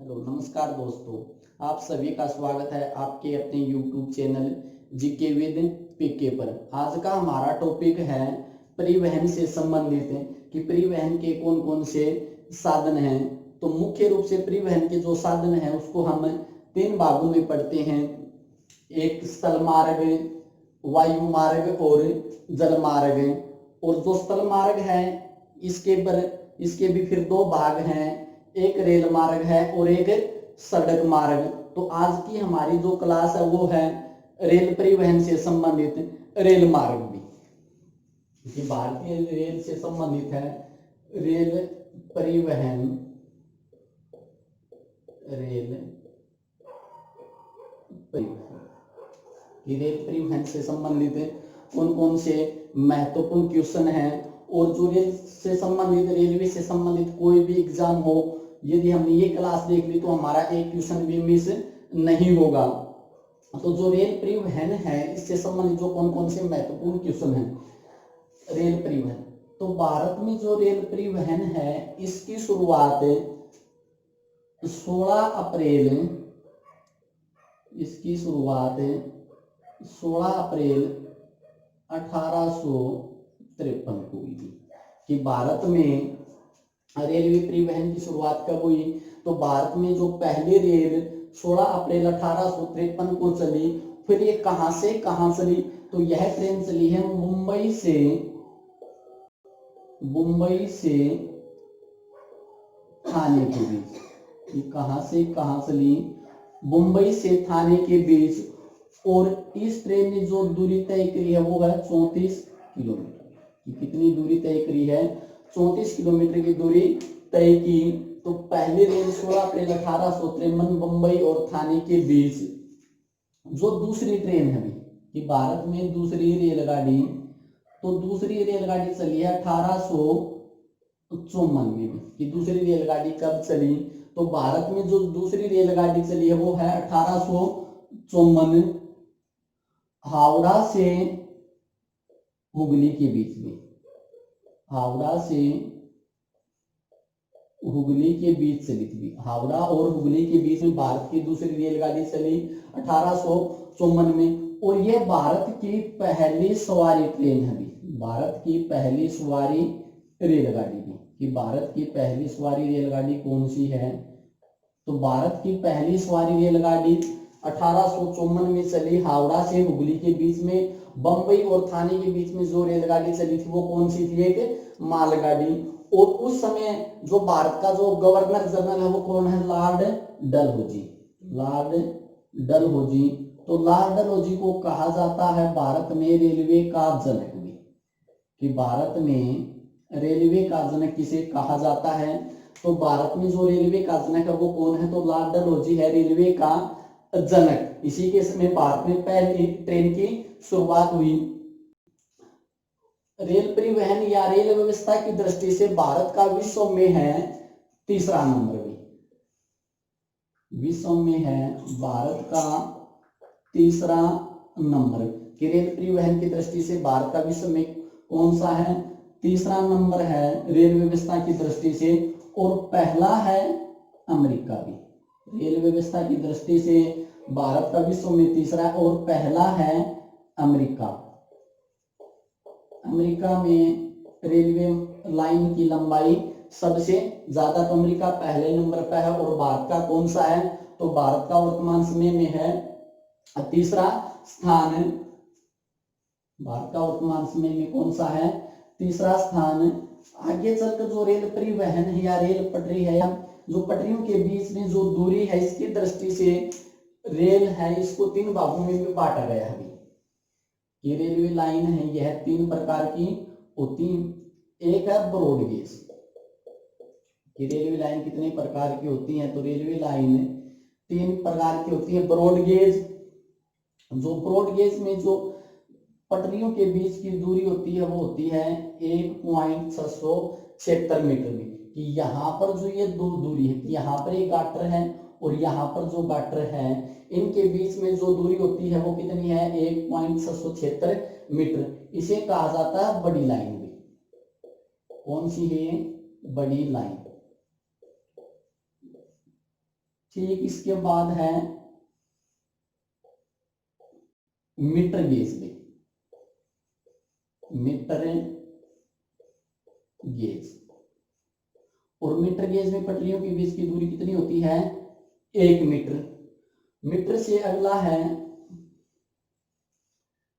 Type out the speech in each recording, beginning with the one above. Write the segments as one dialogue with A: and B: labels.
A: Hello नमस्कार दोस्तों, आप सभी का स्वागत है आपके अपने YouTube चैनल जीके विद पीके पर। आज का हमारा टॉपिक है परिवहन से संबंधित कि परिवहन के कौन कौन से साधन हैं। तो मुख्य रूप से परिवहन के जो साधन हैं उसको हम तीन भागों में पढ़ते हैं। एक स्थल मार्ग, वायु मार्ग और जल मार्ग। और जो स्थल मार्ग है इसके भी फिर दो भाग हैं, एक रेल मार्ग है और एक सड़क मार्ग। तो आज की हमारी जो क्लास है वो है रेल परिवहन से संबंधित रेल मार्ग भी, क्योंकि भारतीय रेल से संबंधित है रेल परिवहन। रेल परिवहन रेल परिवहन से संबंधित कौन कौन से महत्वपूर्ण क्वेश्चन हैं, और जो रेल से संबंधित रेलवे से संबंधित कोई भी एग्जाम हो, यदि हमने ये क्लास देख ली तो हमारा एक क्वेश्चन भी मिस नहीं होगा। तो जो रेल परिवहन है इससे संबंधित जो कौन कौन से महत्वपूर्ण क्वेश्चन हैं रेल परिवहन। तो भारत में जो रेल परिवहन है इसकी शुरुआत 16 अप्रैल 1853 को हुई थी। कि भारत में रेलवे परिवहन की शुरुआत कब हुई, तो भारत में जो पहली रेल 16 अप्रैल 1853 को चली। फिर ये कहां से कहां चली, तो यह ट्रेन चली है मुंबई से थाने के बीच। कि कहां से कहां चली, मुंबई से थाने के बीच। और इस ट्रेन ने जो दूरी तय करी है वो है 34 किलोमीटर। कितनी दूरी तय करी है, 34 किलोमीटर की दूरी तय की। तो पहली रेल 16 अप्रैल 1853 मुंबई और थाने के बीच। जो दूसरी ट्रेन है कि भारत में दूसरी रेलगाड़ी, तो दूसरी रेलगाड़ी चली है 1854 में। कि दूसरी रेलगाड़ी कब चली, तो भारत में जो दूसरी रेलगाड़ी चली है वो है 1854 हावड़ा से हुगली के बीच में। हावड़ा से हुगली के बीच चली थी। हावड़ा और हुगली के बीच में भारत की दूसरी रेलगाड़ी चली 1854 में। और यह भारत की पहली सवारी ट्रेन है, भारत की पहली सवारी रेलगाड़ी भी। कि भारत की पहली सवारी रेलगाड़ी कौन सी है, तो भारत की पहली सवारी रेलगाड़ी 1854 में चली हावड़ा से हुगली के बीच में। बंबई और थाने के बीच में जो रेलगाड़ी चली थी वो कौन सी थी, एक मालगाड़ी। और उस समय जो भारत का जो गवर्नर जनरल है वो कौन है, लॉर्ड डलहौजी। तो लॉर्ड डलहौजी को कहा जाता है भारत में रेलवे का जनक भी। कि भारत में रेलवे का जनक किसे कहा जाता है, तो भारत में जो रेलवे का जनक है वो कौन है, तो लॉर्ड डलहौजी है रेलवे का जनक। इसी के समय भारत में पहली ट्रेन की शुरुआत हुई। रेल परिवहन या रेल व्यवस्था की दृष्टि से भारत का विश्व में है तीसरा नंबर भी। विश्व में है भारत का तीसरा नंबर। कि रेल परिवहन की दृष्टि से भारत का विश्व में कौन सा है, तीसरा नंबर है रेल व्यवस्था की दृष्टि से। और पहला है अमेरिका भी। रेल व्यवस्था की दृष्टि से भारत का विश्व में तीसरा और पहला है अमेरिका। अमेरिका में रेलवे लाइन की लंबाई सबसे ज्यादा, तो अमेरिका पहले नंबर पर है। और भारत का कौन सा है, तो भारत का वर्तमान समय में है तीसरा स्थान। भारत का वर्तमान समय में कौन सा है, तीसरा स्थान। आगे चलकर जो रेल परिवहन है या रेल पटरी है या जो पटरियों के बीच में जो दूरी है, इसकी दृष्टि से रेल है इसको तीन भागों में भी बांटा गया है। ये रेलवे लाइन है यह तीन प्रकार की होती। एक है ब्रॉड गेज। कि रेलवे लाइन कितने प्रकार की होती है, तो रेलवे लाइन तीन प्रकार की होती है। ब्रॉड गेज, जो ब्रॉड गेज में जो पटरियों के बीच की दूरी होती है वो होती है 1.676 मीटर में। कि यहाँ पर जो ये दो दूरी है, यहाँ पर एक गाटर है और यहाँ पर जो गाटर है, इनके बीच में जो दूरी होती है वो कितनी है, 1.676 मीटर। इसे कहा जाता है बड़ी लाइन भी। कौन सी है, बड़ी लाइन। ठीक इसके बाद है मीटर गेज में, मीटर गेज, और मीटर गेज में पटरियों के बीच की दूरी कितनी होती है? 1 मीटर। मीटर से अगला है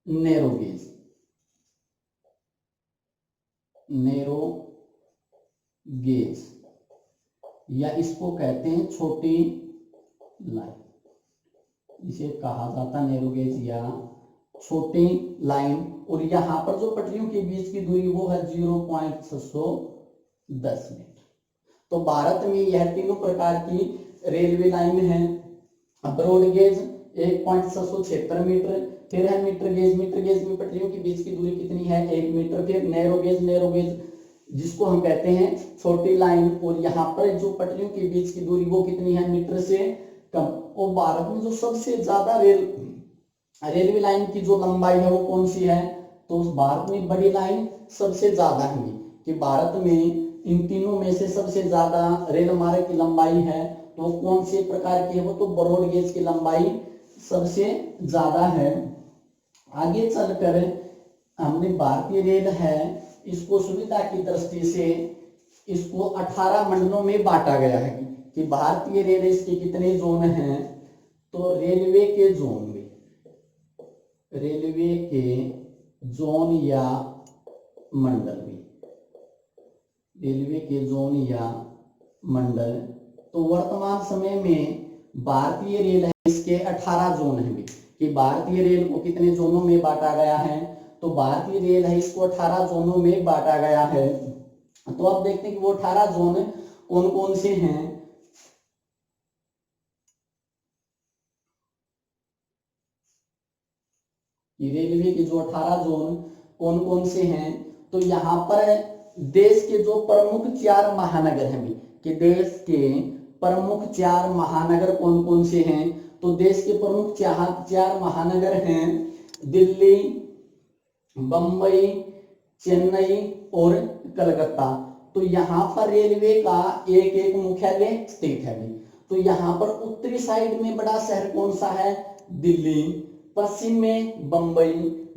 A: नैरो गेज, नैरो गेज या इसको कहते हैं छोटी लाइन, इसे कहा जाता है नैरो गेज या छोटी लाइन। और यहां पर जो पटरियों के बीच की दूरी वो है 0.610 मीटर। तो भारत में यह तीनों प्रकार की रेलवे लाइन है। ब्रॉड गेज 1.676 मीटर, फिर है मीटर गेज, मीटर गेज में पटरियों के बीच की दूरी कितनी है? 1 मीटर। फिर नैरो गेज, नैरो गेज जिसको हम कहते हैं छोटी लाइन, और यहाँ पर जो पटरियों के बीच की दूरी वो कितनी है? मीटर से कम। और भारत में जो सबसे ज्यादा रेलवे लाइन की जो लंबाई है वो कौन सी है? तो भारत में बड़ी लाइन सबसे ज्यादा है कि भारत में इन तीनों में से सबसे ज्यादा रेल मार्ग की लंबाई है तो कौन से प्रकार की है? वो तो ब्रॉड गेज की लंबाई सबसे ज्यादा है। आगे चलकर हमने भारतीय रेल है इसको सुविधा की दृष्टि से इसको 18 मंडलों में बांटा गया है कि भारतीय रेल इसके कितने जोन हैं? तो रेलवे के जोन में, रेलवे के जोन या मंडल में, रेलवे के जोन या मंडल। तो वर्तमान समय में भारतीय रेल है इसके 18 जोन हैं कि भारतीय रेल को कितने जोनों में बांटा गया है? तो भारतीय रेल है इसको 18 जोनों में बांटा गया है। तो अब देखते हैं कि वो 18 जोन कौन कौन से हैं। रेलवे के जो 18 जोन कौन कौन से हैं? तो यहाँ पर देश के जो प्रमुख 4 महानगर हैं कि देश के प्रमुख 4 महानगर कौन कौन से हैं? तो देश के प्रमुख 4 महानगर हैं दिल्ली, बंबई, चेन्नई और कलकत्ता। तो यहाँ पर रेलवे का एक एक मुख्यालय स्थित है। तो यहाँ पर उत्तरी साइड में बड़ा शहर कौन सा है? दिल्ली, पश्चिम में बंबई,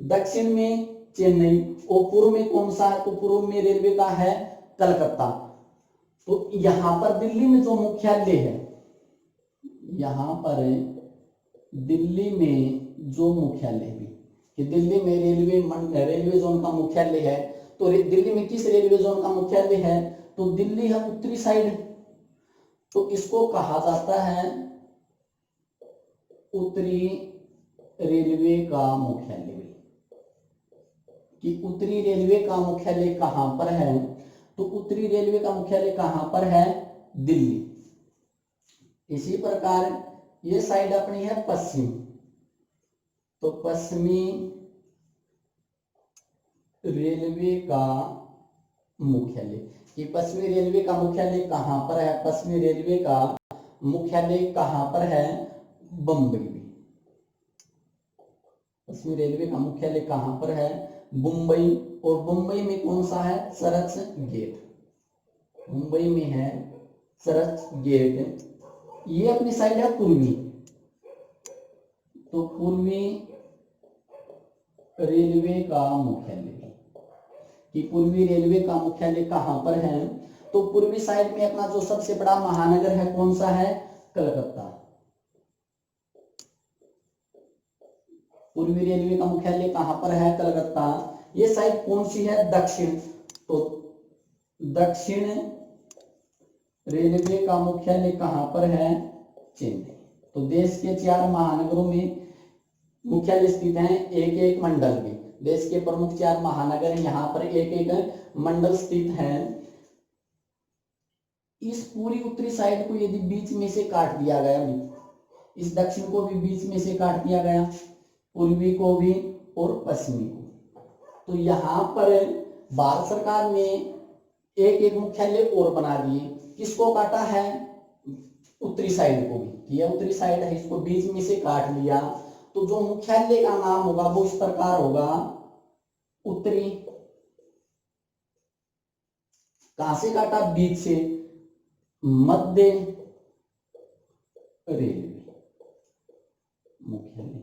A: दक्षिण में चेन्नई, और पूर्व में कौन सा है? तो पूर्व में रेलवे का है कलकत्ता। तो यहाँ पर दिल्ली में जो मुख्यालय है, यहाँ पर दिल्ली में जो मुख्यालय है कि दिल्ली में रेलवे जोन का मुख्यालय है। तो दिल्ली में किस रेलवे जोन का मुख्यालय है? तो दिल्ली है उत्तरी साइड, तो इसको कहा जाता है उत्तरी रेलवे का मुख्यालय। कि उत्तरी रेलवे का मुख्यालय कहां पर है? तो उत्तरी रेलवे का मुख्यालय कहां पर है? दिल्ली। इसी प्रकार ये साइड अपनी है पश्चिम, तो पश्चिमी रेलवे का मुख्यालय कि पश्चिमी रेलवे का मुख्यालय कहां पर है? पश्चिमी रेलवे का मुख्यालय कहां पर है? बंबई में। पश्चिमी रेलवे का मुख्यालय कहां पर है? मुंबई। और मुंबई में कौन सा है? Church gate. मुंबई में है चर्च गेट। ये अपनी साइड है पूर्वी, तो पूर्वी रेलवे का मुख्यालय कि पूर्वी रेलवे का मुख्यालय कहां पर है? तो पूर्वी साइड में अपना जो सबसे बड़ा महानगर है कौन सा है? कलकत्ता। पूर्वी रेलवे का मुख्यालय कहां पर है? कलकत्ता। ये साइड कौन सी है? दक्षिण, तो दक्षिण रेलवे का मुख्यालय कहां पर है? चेन्नई। तो देश के 4 महानगरों में मुख्यालय स्थित हैं एक एक मंडल में। देश के प्रमुख 4 महानगर हैं, यहाँ पर एक एक मंडल स्थित हैं। इस पूरी उत्तरी साइड को यदि बीच में से काट दिया गया, इस दक्षिण को भी बीच में से काट दिया गया, पूर्वी को भी और पश्चिमी को, तो यहाँ पर भारत सरकार ने एक एक मुख्यालय और बना दिए। किसको काटा है? उत्तरी साइड को भी। यह उत्तरी साइड है, इसको बीच में से काट लिया, तो जो मुख्यालय का नाम होगा वो इस प्रकार होगा उत्तरी। कहां से काटा? बीच से। मध्य रेलवे मुख्यालय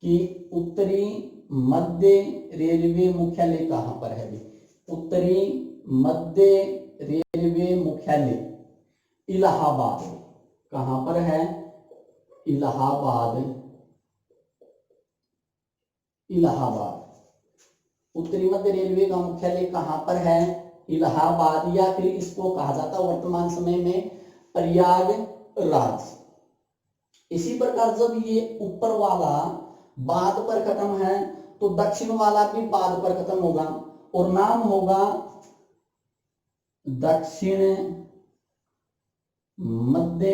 A: कि उत्तरी मध्य रेलवे मुख्यालय कहां पर है? उत्तरी मध्य रेलवे मुख्यालय इलाहाबाद। कहां पर है? इलाहाबाद। इलाहाबाद। उत्तरी मध्य रेलवे का मुख्यालय कहां पर है? इलाहाबाद, या फिर इसको कहा जाता है वर्तमान समय में प्रयागराज। इसी प्रकार जब ये ऊपर वाला बाद पर खत्म है तो दक्षिण वाला भी बाद पर खत्म होगा और नाम होगा दक्षिण मध्य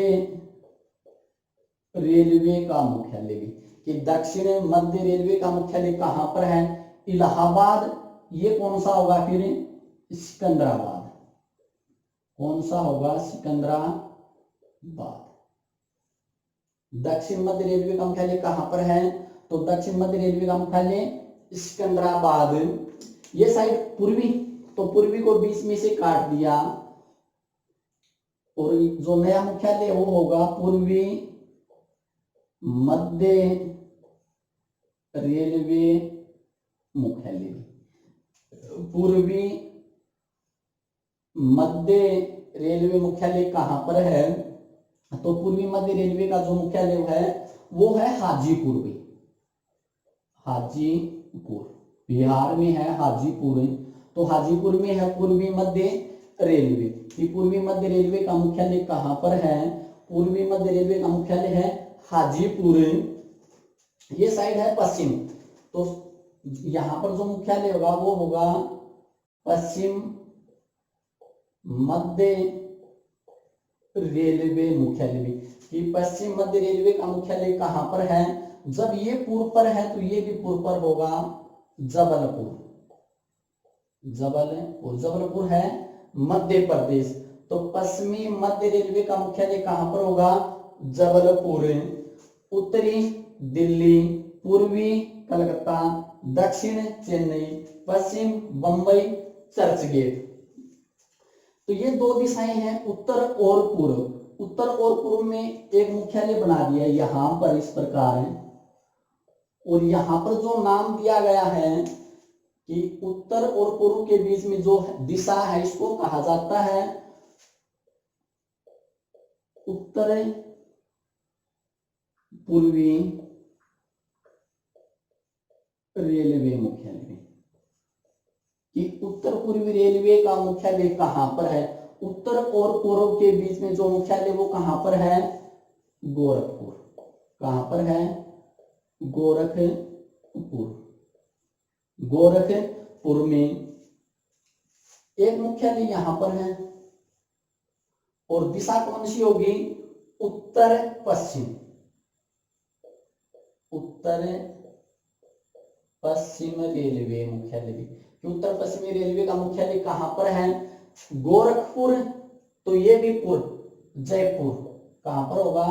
A: रेलवे का मुख्यालय भी। कि दक्षिण मध्य रेलवे का मुख्यालय कहां पर है? इलाहाबाद। ये कौन सा होगा फिर? सिकंदराबाद। कौन सा होगा? सिकंदराबाद। दक्षिण मध्य रेलवे का मुख्यालय कहां पर है? तो दक्षिण मध्य रेलवे का मुख्यालय सिकंदराबाद। ये साइड पूर्वी, तो पूर्वी को बीच में से काट दिया और जो नया मुख्यालय वो होगा पूर्वी मध्य रेलवे मुख्यालय। पूर्वी मध्य रेलवे मुख्यालय कहां पर है? तो पूर्वी मध्य रेलवे का जो मुख्यालय है वो है हाजीपुर में। हाजीपुर बिहार में है हाजीपुर। तो हाजीपुर में है पूर्वी मध्य रेलवे। पूर्वी मध्य रेलवे का मुख्यालय कहां पर है? पूर्वी मध्य रेलवे का मुख्यालय है हाजीपुर। ये साइड है पश्चिम, तो यहां पर जो मुख्यालय होगा वो होगा पश्चिम मध्य रेलवे मुख्यालय। कि पश्चिम मध्य रेलवे का मुख्यालय कहां पर है? जब ये पूर्व पर है तो ये भी पूर्व पर होगा जबलपुर। जबलपुर, जबलपुर है मध्य प्रदेश। तो पश्चिमी मध्य रेलवे का मुख्यालय कहां पर होगा? जबलपुर। उत्तरी दिल्ली, पूर्वी कलकत्ता, दक्षिण चेन्नई, पश्चिम बंबई चर्चगेट। तो ये दो दिशाएं हैं उत्तर और पूर्व। उत्तर और पूर्व में एक मुख्यालय बना दिया यहां पर इस प्रकार है, और यहां पर जो नाम दिया गया है कि उत्तर और पूर्व के बीच में जो दिशा है इसको कहा जाता है उत्तर पूर्वी रेलवे मुख्यालय। कि उत्तर पूर्वी रेलवे का मुख्यालय कहां पर है? उत्तर और पूर्व के बीच में जो मुख्यालय वो कहां पर है? गोरखपुर। कहां पर है? गोरखपुर। गोरखपुर में एक मुख्यालय यहां पर है, और दिशा कौन सी होगी? उत्तर पश्चिम। उत्तर पश्चिम रेलवे मुख्यालय। उत्तर पश्चिमी रेलवे का मुख्यालय कहां पर है? गोरखपुर। तो ये भी पूर्व जयपुर। कहां पर होगा?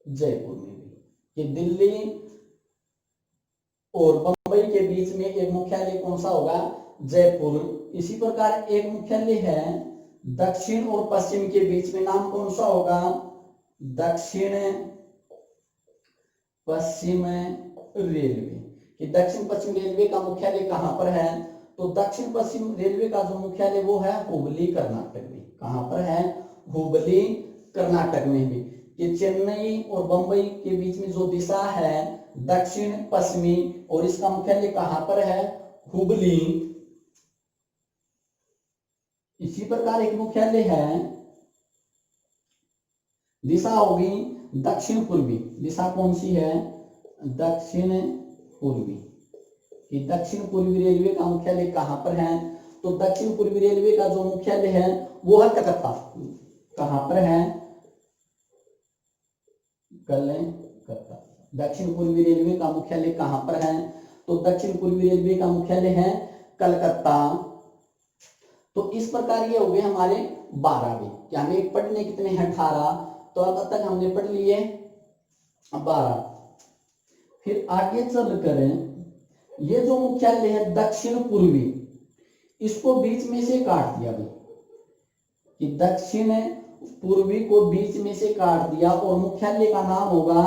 A: जयपुर में भी। कि दिल्ली और बंबई के बीच में एक मुख्यालय कौन सा होगा? जयपुर। इसी प्रकार एक मुख्यालय है दक्षिण और पश्चिम के बीच में, नाम कौन सा होगा? दक्षिण पश्चिम रेलवे। कि दक्षिण पश्चिम रेलवे का मुख्यालय कहां पर है? तो दक्षिण पश्चिम रेलवे का जो मुख्यालय वो है हुबली कर्नाटक में। कहां पर है? हुबली कर्नाटक में भी। कि चेन्नई और बंबई के बीच में जो दिशा है दक्षिण पश्चिमी, और इसका मुख्यालय कहां पर है? हुबली। इसी प्रकार एक मुख्यालय है, दिशा होगी दक्षिण पूर्वी। दिशा कौन सी है? दक्षिण पूर्वी। कि दक्षिण पूर्वी रेलवे का मुख्यालय कहां पर है? तो दक्षिण पूर्वी रेलवे का जो मुख्यालय है वो है कलकत्ता। कहां पर है? कलकत्ता। दक्षिण पूर्वी रेलवे का मुख्यालय कहां पर है? तो दक्षिण पूर्वी रेलवे का मुख्यालय है कलकत्ता। तो इस प्रकार ये हो गए हमारे 12वें। क्या हमें पढ़ने कितने हैं? 18। तो अब तक हमने पढ़ लिए 12। फिर आगे चलकर ये जो मुख्यालय है दक्षिण पूर्वी, इसको बीच में से काट दिया भाई। कि दक्षिण पूर्वी को बीच में से काट दिया और मुख्यालय का नाम होगा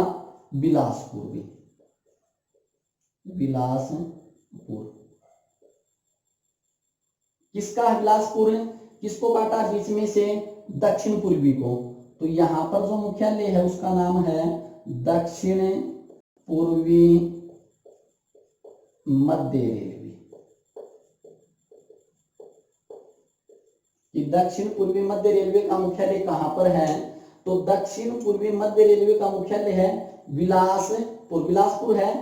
A: बिलासपुर भी, बिलासपुर। किसका है बिलासपुर? किसको काटा बीच में से? दक्षिण पूर्वी को। तो यहां पर जो मुख्यालय है उसका नाम है दक्षिण पूर्वी मध्य रेलवे। कि दक्षिण पूर्वी मध्य रेलवे का मुख्यालय कहां पर है? तो दक्षिण पूर्वी मध्य रेलवे का मुख्यालय है बिलासपुर। बिलासपुर है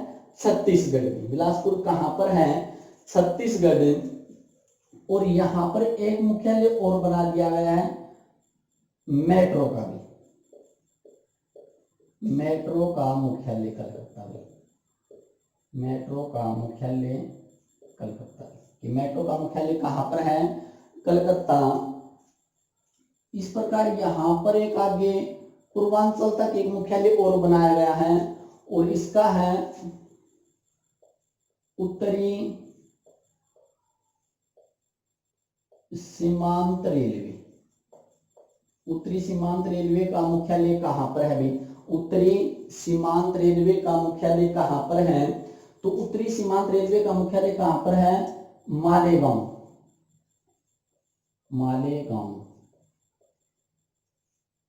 A: छत्तीसगढ़ में। बिलासपुर कहां पर है? छत्तीसगढ़। और यहां पर एक मुख्यालय और बना दिया गया है मेट्रो का भी, मेट्रो का मुख्यालय कलकत्ता में, मेट्रो का मुख्यालय कलकत्ता। कि मेट्रो का मुख्यालय कहां पर है? कलकत्ता। इस प्रकार यहां पर एक आगे पूर्वांचल तक एक मुख्यालय और बनाया गया है और इसका है उत्तरी सीमांत रेलवे। उत्तरी सीमांत रेलवे का मुख्यालय कहां पर है भाई? उत्तरी सीमांत रेलवे का मुख्यालय कहां पर है? तो उत्तरी सीमांत रेलवे का मुख्यालय कहां पर है? मालेगांव, मालेगांव।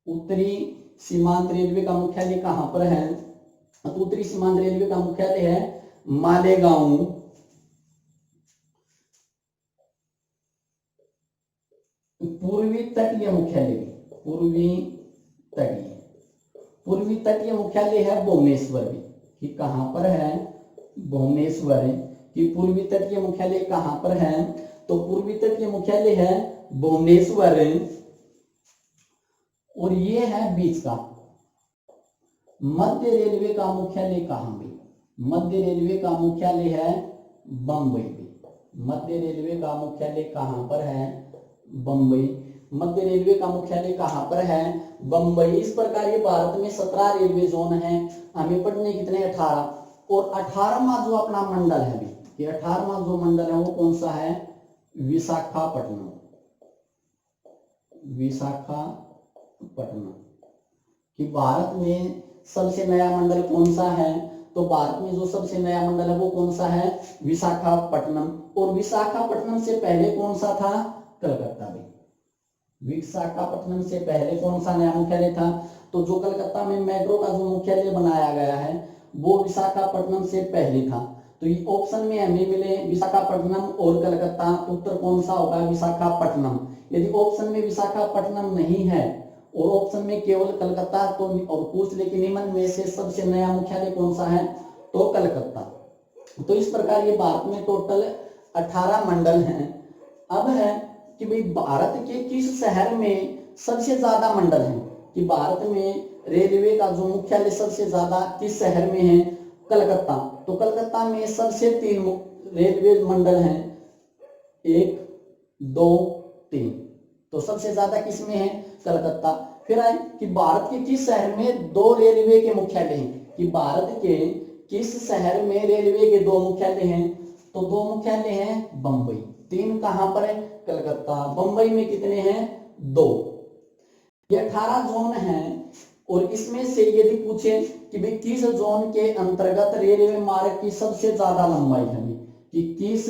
A: उत्तरी सीमांत रेलवे का मुख्यालय कहां पर है? तो उत्तरी सीमांत रेलवे का मुख्यालय है मालेगांव। पूर्वी तटीय मुख्यालय, पूर्वी तटीय, पूर्वी तटीय मुख्यालय है भुवनेश्वर भी। कि कहां पर है? भुवनेश्वर। कि पूर्वी तटीय मुख्यालय कहां पर है? तो पूर्वी तटीय मुख्यालय है भुवनेश्वर। और ये है बीच का। मध्य रेलवे का मुख्यालय कहां भी? मध्य रेलवे का मुख्यालय है बंबई भी। मध्य रेलवे का मुख्यालय कहां पर है? बंबई। मध्य रेलवे का मुख्यालय कहां पर है? बंबई। इस प्रकार ये भारत में 17 रेलवे जोन है। हमें पढ़ने कितने? 18। और 18वां जो अपना मंडल है कि 18वां जो मंडल है वो कौन सा है? विशाखापट्टनम, विशाखापट्टनम। कि भारत में सबसे नया मंडल कौन सा है? तो भारत में जो सबसे नया मंडल है वो कौन सा है? विशाखापट्टनम। और विशाखापट्टनम से पहले कौन सा था? कलकत्ता भी। विशाखापट्टनम से पहले कौन सा नया मुख्यालय था? तो जो कलकत्ता में मेट्रो का जो मुख्यालय बनाया गया है वो विशाखापट्टनम से पहले था। तो ये ऑप्शन में हमें मिले विशाखापट्टनम और कलकत्ता, तो उत्तर कौन सा होगा? विशाखापट्टनम। यदि ऑप्शन में विशाखापट्टनम नहीं है और ऑप्शन में केवल कलकत्ता तो और पूछ ले कि निम्न में से सबसे नया मुख्यालय कौन सा है? तो कलकत्ता। तो इस प्रकार ये भारत में टोटल 18 मंडल हैं। अब है कि भाई भारत के किस शहर में सबसे ज्यादा मंडल हैं? कि भारत में रेलवे का जो मुख्यालय सबसे ज्यादा किस शहर में है? कलकत्ता। तो कलकत्ता में सबसे 3 रेलवे मंडल हैं, 1, 2, 3। तो सबसे ज्यादा किस में है? कलकत्ता। फिर आए कि भारत के किस शहर में 2 रेलवे के मुख्यालय हैं? कि भारत के किस शहर में रेलवे के 2 मुख्यालय हैं? तो 2 मुख्यालय हैं बंबई। 3 कहां पर है? कलकत्ता। बंबई में कितने हैं? 2। ये 18 जोन हैं और इसमें से यदि पूछे कि भाई किस जोन के अंतर्गत रेलवे मार्ग की सबसे ज्यादा लंबाई है, कि किस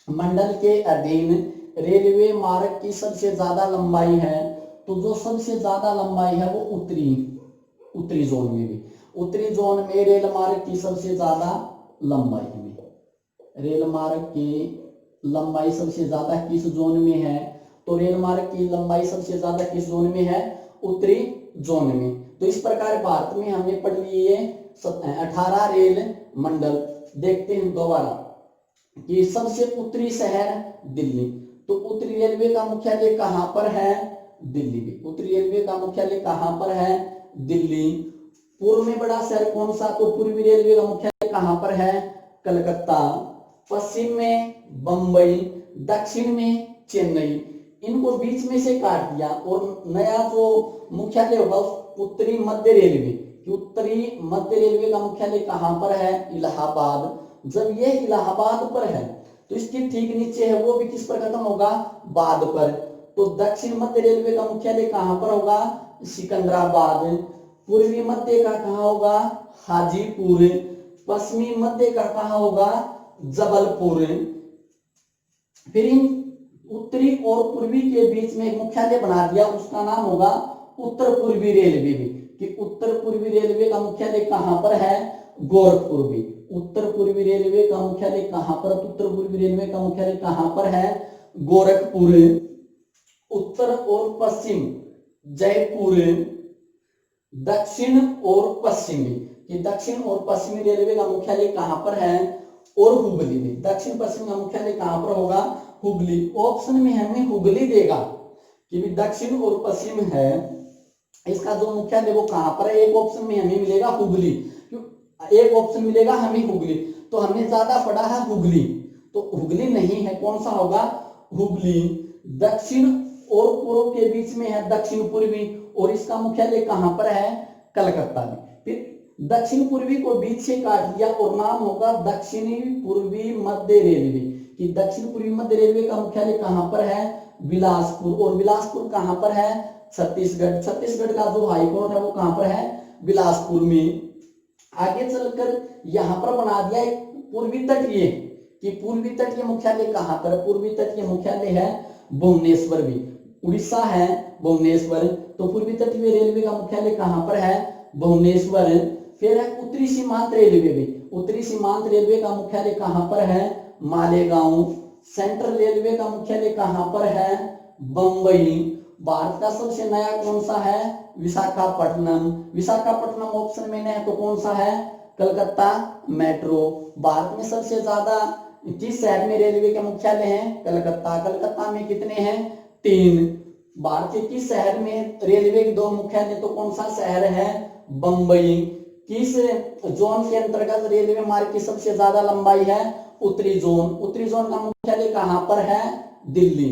A: मंडल के अधीन रेलवे मार्ग की सबसे ज्यादा लंबाई है, तो जो सबसे ज्यादा लंबाई है वो उत्तरी जोन में भी। उत्तरी जोन में रेल मार्ग की सबसे ज्यादा लंबाई में, रेल मार्ग की लंबाई सबसे ज्यादा किस जोन में है? तो रेल मार्ग की लंबाई सबसे ज्यादा किस जोन में है? उत्तरी जोन में। तो इस प्रकार भारत में हमने पढ़ लिए 18 रेल मंडल। देखते हैं दोबारा कि सबसे उत्तरी शहर दिल्ली। तो उत्तरी रेलवे का मुख्यालय कहां पर है? दिल्ली भी। उत्तरी रेलवे का मुख्यालय कहां पर है? दिल्ली। पूर्व में बड़ा शहर कौन सा? तो पूर्वी रेलवे का मुख्यालय कहां पर है? कलकत्ता। पश्चिम में बंबई, दक्षिण में चेन्नई। इनको बीच में से काट दिया और नया जो मुख्यालय होगा उत्तरी मध्य रेलवे। उत्तरी मध्य रेलवे का मुख्यालय कहां पर है? इलाहाबाद। जब ये इलाहाबाद पर है तो इसके ठीक नीचे है वो भी किस पर खत्म होगा? बाद पर। तो दक्षिण मध्य रेलवे का मुख्यालय कहां पर होगा? सिकंदराबाद। पूर्वी मध्य का कहां होगा? हाजीपुर। पश्चिमी मध्य का कहां होगा? जबलपुर। फिर इन उत्तरी और पूर्वी के बीच में एक मुख्यालय बना दिया, उसका नाम होगा उत्तर पूर्वी रेलवे भी, कि उत्तर पूर्वी रेलवे का मुख्यालय कहां पर है? गोरखपुर भी। उत्तर पूर्वी रेलवे का मुख्यालय कहां पर? उत्तर पूर्वी रेलवे का मुख्यालय कहां पर है? गोरखपुर। उत्तर और पश्चिम जयपुर। दक्षिण और पश्चिमी, कि दक्षिण और पश्चिमी रेलवे का मुख्यालय कहां पर है? और हुगली में। दक्षिण पश्चिम का मुख्यालय कहां पर होगा? हुगली। ऑप्शन में हमें हुगली देगा कि भी दक्षिण और पश्चिम है, इसका जो मुख्यालय वो कहां पर है? एक ऑप्शन में हमें मिलेगा हुगली, एक ऑप्शन मिलेगा हमें हुगली, तो हमने ज्यादा पढ़ा है हुगली, तो हुगली नहीं है, कौन सा होगा? हुगली। दक्षिण और पूर्व के बीच में है दक्षिण पूर्वी, और इसका मुख्यालय कहां पर है? कलकत्ता में। फिर दक्षिण पूर्वी को बीच से काट दिया और नाम होगा दक्षिणी पूर्वी मध्य रेलवे, कि दक्षिण पूर्वी मध्य रेलवे का मुख्यालय कहां पर है? बिलासपुर। और बिलासपुर कहां पर है? छत्तीसगढ़। छत्तीसगढ़ का जो हाईकोर्ट है वो कहां पर है? बिलासपुर में। आगे चलकर यहां पर बना दिया एक पूर्वी तटीय, कि पूर्वी तटीय मुख्यालय कहां पर? पूर्वी तटीय मुख्यालय है भुवनेश्वर भी, उड़ीसा है भुवनेश्वर। तो पूर्वी तटीय रेलवे का मुख्यालय कहां पर है? भुवनेश्वर। फिर है उत्तरी सीमांत रेलवे भी, उत्तरी सीमांत रेलवे का मुख्यालय कहां पर है? मालेगांव। सेंट्रल रेलवे का मुख्यालय कहां पर है? बंबई। भारत का सबसे नया कौन सा है? विशाखापट्टनम। विशाखापट्टनम ऑप्शन में है तो कौन सा है? कलकत्ता मेट्रो। भारत में सबसे ज्यादा किस शहर में रेलवे के मुख्यालय है? कलकत्ता। कलकत्ता में कितने हैं? 3। भारत के किस शहर में रेलवे के 2 मुख्यालय, तो कौन सा शहर है? बंबई। किस जोन के अंतर्गत रेलवे मार्ग की सबसे ज्यादा लंबाई है? उत्तरी जोन। उत्तरी जोन का मुख्यालय कहां पर है? दिल्ली।